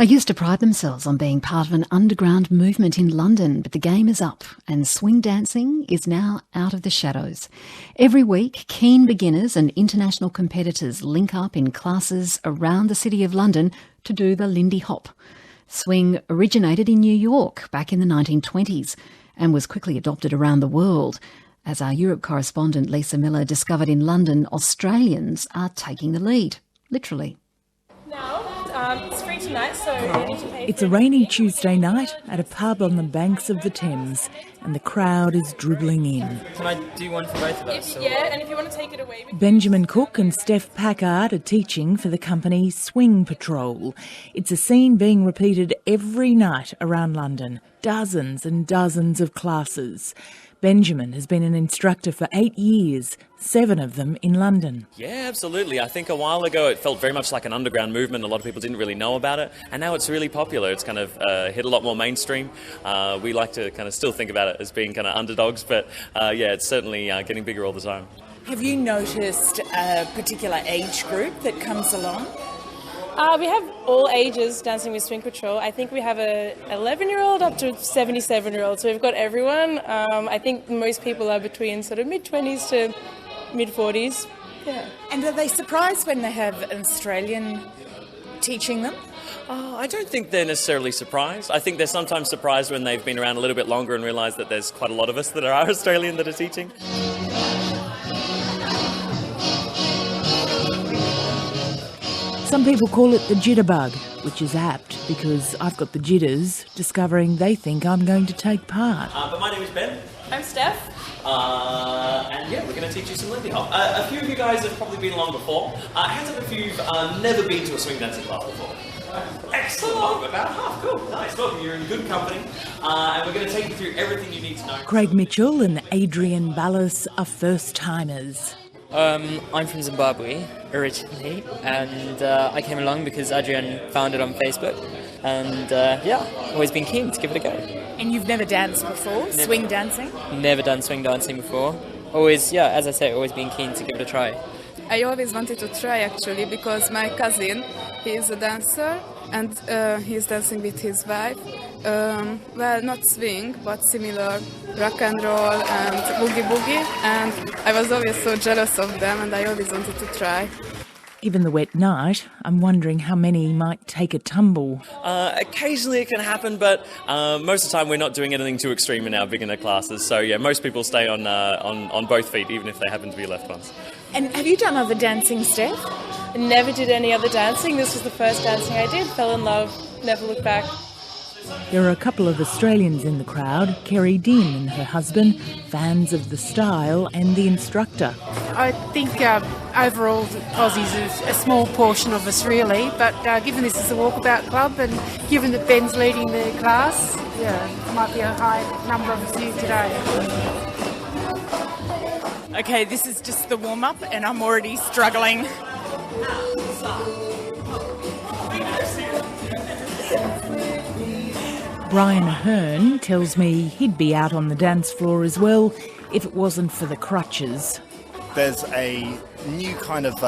used to pride themselves on being part of an underground movement in London, but the game is up and swing dancing is now out of the shadows. Every week, keen beginners and international competitors link up in classes around the City of London to do the Lindy Hop. Swing originated in New York back in the 1920s and was quickly adopted around the world. As our Europe correspondent Lisa Miller discovered in London, Australians are taking the lead, literally. It's free tonight, so you need to pay. It's a rainy Tuesday night at a pub on the banks of the Thames, and the crowd is dribbling in. Can I do one for both of us? Yeah, and if you want to take it away... Benjamin Cook and Steph Packard are teaching for the company Swing Patrol. It's a scene being repeated every night around London. Dozens and dozens of classes. Benjamin has been an instructor for 8 years, 7 of them in London. Yeah, absolutely. I think a while ago it felt very much like an underground movement. A lot of people didn't really know about it, and now it's really popular. It's kind of hit a lot more mainstream. We like to kind of still think about it as being kind of underdogs, but it's certainly getting bigger all the time. Have you noticed a particular age group that comes along? We have all ages dancing with Swing Patrol. I think we have a 11-year-old up to 77-year-old, so we've got everyone. I think most people are between sort of mid-20s to mid-40s. Yeah. And are they surprised when they have an Australian teaching them? I don't think they're necessarily surprised. I think they're sometimes surprised when they've been around a little bit longer and realise that there's quite a lot of us that are Australian that are teaching. Some people call it the jitterbug, which is apt because I've got the jitters discovering they think I'm going to take part. But my name is Ben. I'm Steph. And yeah, we're going to teach you some Lindy Hop. A few of you guys have probably been along before. Hands up if you've never been to a swing dancing class before. Excellent. About half. Cool. Nice. Welcome. You're in good company. And we're going to take you through everything you need to know. Craig Mitchell and Adrian Ballas are first-timers. I'm from Zimbabwe originally, and I came along because Adrian found it on Facebook, and always been keen to give it a go. And you've never danced before, swing dancing? Never done swing dancing before. Always, as I say, always been keen to give it a try. I always wanted to try actually because my cousin, he is a dancer and he's dancing with his wife. Well, not swing, but similar rock and roll and boogie, and I was always so jealous of them and I always wanted to try. Given the wet night, I'm wondering how many might take a tumble. Occasionally it can happen, but most of the time we're not doing anything too extreme in our beginner classes. So yeah, most people stay on both feet, even if they happen to be left ones. And have you done other dancing, Steph? I never did any other dancing. This was the first dancing I did. Fell in love. Never looked back. There are a couple of Australians in the crowd, Kerry Dean and her husband, fans of the style and the instructor. I think overall Aussies is a small portion of us really, but given this is a walkabout club and given that Ben's leading the class, there might be a high number of us here today. Okay, this is just the warm-up and I'm already struggling. Brian Hearn tells me he'd be out on the dance floor as well if it wasn't for the crutches. There's a new kind of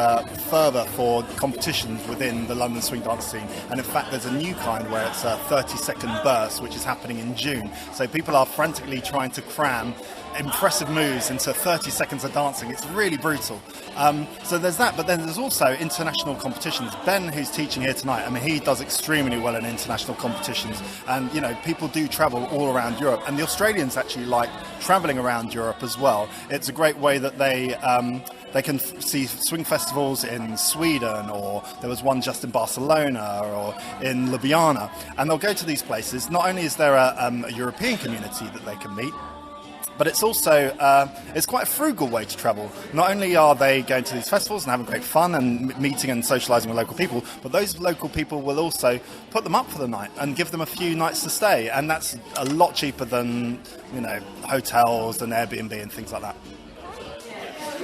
fervour for competitions within the London swing dance scene, and in fact there's a new kind where it's a 30-second burst which is happening in June. So people are frantically trying to cram impressive moves into 30 seconds of dancing. It's really brutal. So there's that, but then there's also international competitions. Ben, who's teaching here tonight, I mean, he does extremely well in international competitions, and you know, people do travel all around Europe, and the Australians actually like travelling around Europe as well. It's a great way that they can see swing festivals in Sweden, or there was one just in Barcelona or in Ljubljana, and they'll go to these places. Not only is there a European community that they can meet, but it's also it's quite a frugal way to travel. Not only are they going to these festivals and having great fun and meeting and socialising with local people, but those local people will also put them up for the night and give them a few nights to stay, and that's a lot cheaper than, you know, hotels and Airbnb and things like that.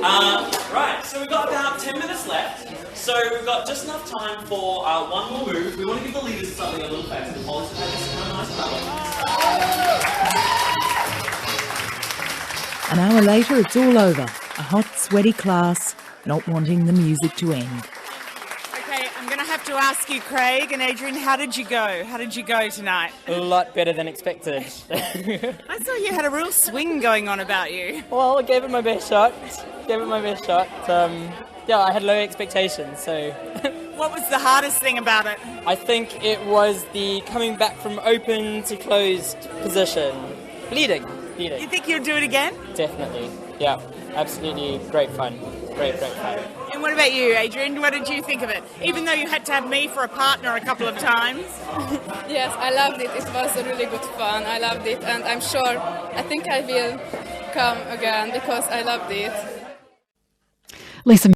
Right, so we've got about 10 minutes left, so we've got just enough time for one more move. We want to give the leaders something a little better. The polish take us a nice balance. An hour later, it's all over. A hot, sweaty class, not wanting the music to end. Okay, I'm going to have have to ask you, Craig and Adrian, how did you go? How did you go tonight? A lot better than expected. I saw you had a real swing going on about you. Well, I gave it my best shot. Yeah, I had low expectations, so... What was the hardest thing about it? I think it was the coming back from open to closed position. Bleeding. You think you'll do it again? Definitely. Yeah, absolutely great fun. Great fun. And what about you, Adrian? What did you think of it? Even though you had to have me for a partner a couple of times. Yes, I loved it. It was a really good fun. I loved it, and I think I will come again because I loved it. Lisa